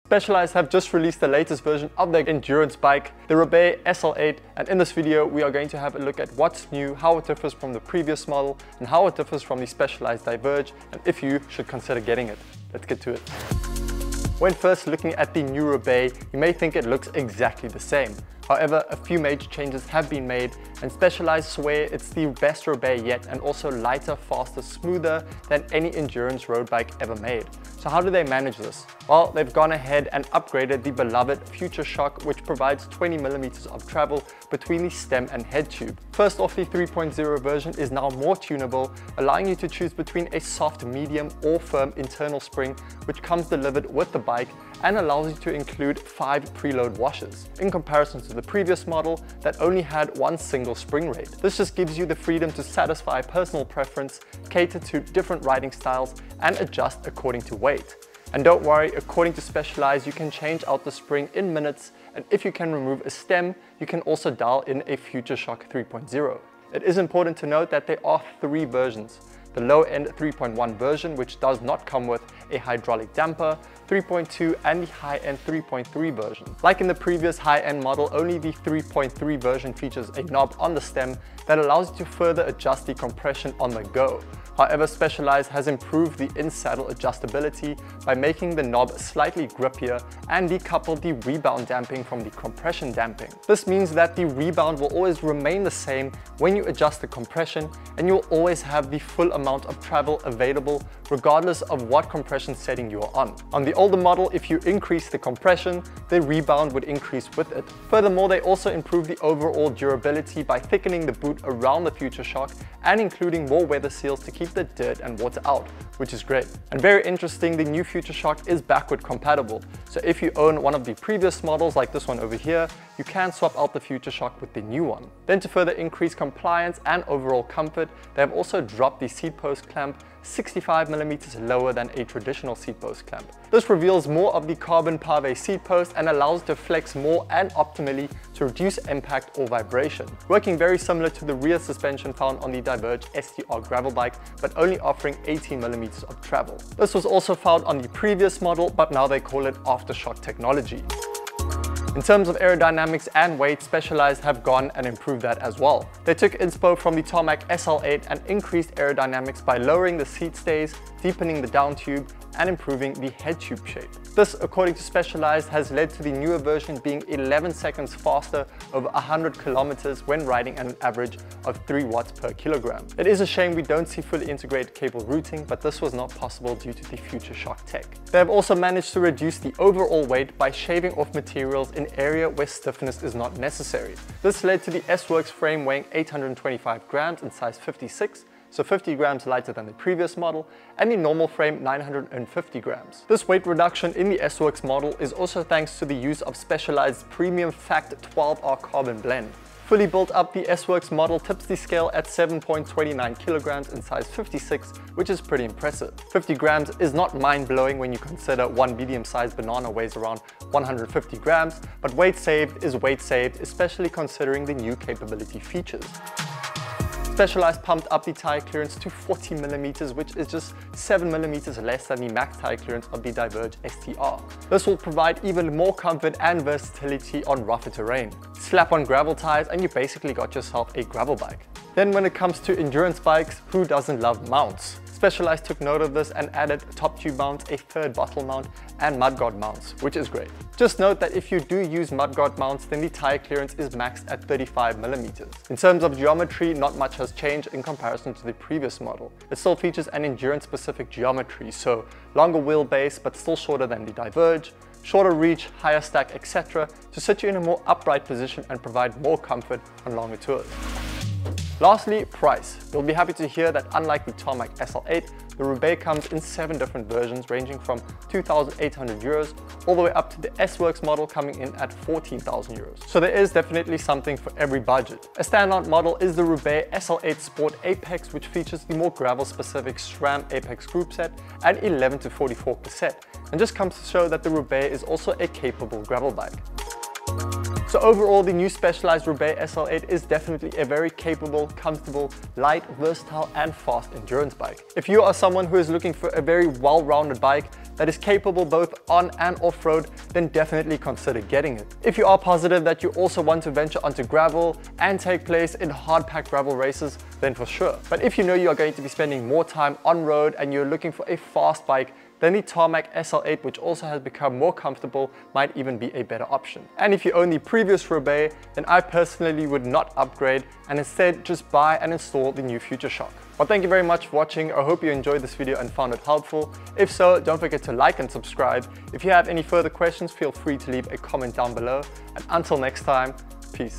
Specialized have just released the latest version of their endurance bike, the Roubaix SL8, and in this video we are going to have a look at what's new, how it differs from the previous model, and how it differs from the Specialized Diverge, and if you should consider getting it. Let's get to it. When first looking at the new Roubaix, you may think it looks exactly the same. However, a few major changes have been made, and Specialized swear it's the best Roubaix yet, and also lighter, faster, smoother than any endurance road bike ever made. So how do they manage this? Well, they've gone ahead and upgraded the beloved Aftershock, which provides 20mm of travel between the stem and head tube. First off, the 3.0 version is now more tunable, allowing you to choose between a soft, medium or firm internal spring, which comes delivered with the bike and allows you to include 5 preload washers, in comparison to the previous model that only had one single spring rate. This just gives you the freedom to satisfy personal preference, cater to different riding styles, and adjust according to weight. And don't worry, according to Specialized, you can change out the spring in minutes, and if you can remove a stem, you can also dial in a Aftershock 3.0. It is important to note that there are 3 versions. The low-end 3.1 version, which does not come with a hydraulic damper, 3.2 and the high-end 3.3 version. Like in the previous high-end model, only the 3.3 version features a knob on the stem that allows you to further adjust the compression on the go. However, Specialized has improved the in-saddle adjustability by making the knob slightly grippier and decoupled the rebound damping from the compression damping. This means that the rebound will always remain the same when you adjust the compression, and you'll always have the full amount of travel available regardless of what compression setting you are on. On the older model, if you increase the compression, the rebound would increase with it. Furthermore, they also improved the overall durability by thickening the boot around the Aftershock and including more weather seals to keep the dirt and water out, which is great. And very interesting, the new Aftershock is backward compatible. So if you own one of the previous models like this one over here, you can swap out the Aftershock with the new one. Then to further increase compliance and overall comfort, they have also dropped the seat post clamp 65mm lower than a traditional seat post clamp. This reveals more of the carbon pave seat post and allows it to flex more and optimally to reduce impact or vibration, working very similar to the rear suspension found on the Diverge STR gravel bike, but only offering 18mm of travel. This was also found on the previous model, but now they call it Aftershock technology. In terms of aerodynamics and weight, Specialized have gone and improved that as well. They took inspo from the Tarmac SL8 and increased aerodynamics by lowering the seat stays, deepening the down tube, and improving the head tube shape. This, according to Specialized, has led to the newer version being 11 seconds faster over 100 kilometers when riding at an average of 3 watts per kilogram. It is a shame we don't see fully integrated cable routing, but this was not possible due to the Aftershock tech. They have also managed to reduce the overall weight by shaving off materials in area where stiffness is not necessary. This led to the S-Works frame weighing 825 grams in size 56, so 50 grams lighter than the previous model, and the normal frame 950 grams. This weight reduction in the S-Works model is also thanks to the use of Specialized's premium Fact 12R carbon blend. Fully built up, the S-Works model tips the scale at 7.29 kilograms in size 56, which is pretty impressive. 50 grams is not mind-blowing when you consider one medium-sized banana weighs around 150 grams, but weight saved is weight saved, especially considering the new capability features. Specialized pumped up the tire clearance to 40mm, which is just 7mm less than the max tire clearance of the Diverge STR. This will provide even more comfort and versatility on rougher terrain. Slap on gravel tires and you basically got yourself a gravel bike. Then when it comes to endurance bikes, who doesn't love mounts? Specialized took note of this and added top tube mounts, a third bottle mount, and mudguard mounts, which is great. Just note that if you do use mudguard mounts, then the tire clearance is maxed at 35mm. In terms of geometry, not much has changed in comparison to the previous model. It still features an endurance-specific geometry, so longer wheelbase but still shorter than the Diverge, shorter reach, higher stack, etc. to sit you in a more upright position and provide more comfort on longer tours. Lastly, price. You'll be happy to hear that unlike the Tarmac SL8, the Roubaix comes in 7 different versions ranging from 2,800 euros all the way up to the S-Works model coming in at 14,000 euros. So there is definitely something for every budget. A standout model is the Roubaix SL8 Sport Apex, which features the more gravel-specific SRAM Apex group set at 11 to 44 cassette, and just comes to show that the Roubaix is also a capable gravel bike. So overall, the new Specialized Roubaix SL8 is definitely a very capable, comfortable, light, versatile and fast endurance bike. If you are someone who is looking for a very well-rounded bike, that is capable both on and off-road, then definitely consider getting it. If you are positive that you also want to venture onto gravel and take place in hard-packed gravel races, then for sure. But if you know you are going to be spending more time on road and you're looking for a fast bike, then the Tarmac SL8, which also has become more comfortable, might even be a better option. And if you own the previous Roubaix, then I personally would not upgrade and instead just buy and install the new Aftershock. Well, thank you very much for watching. I hope you enjoyed this video and found it helpful. If so, don't forget to like and subscribe. If you have any further questions, feel free to leave a comment down below. And until next time, peace.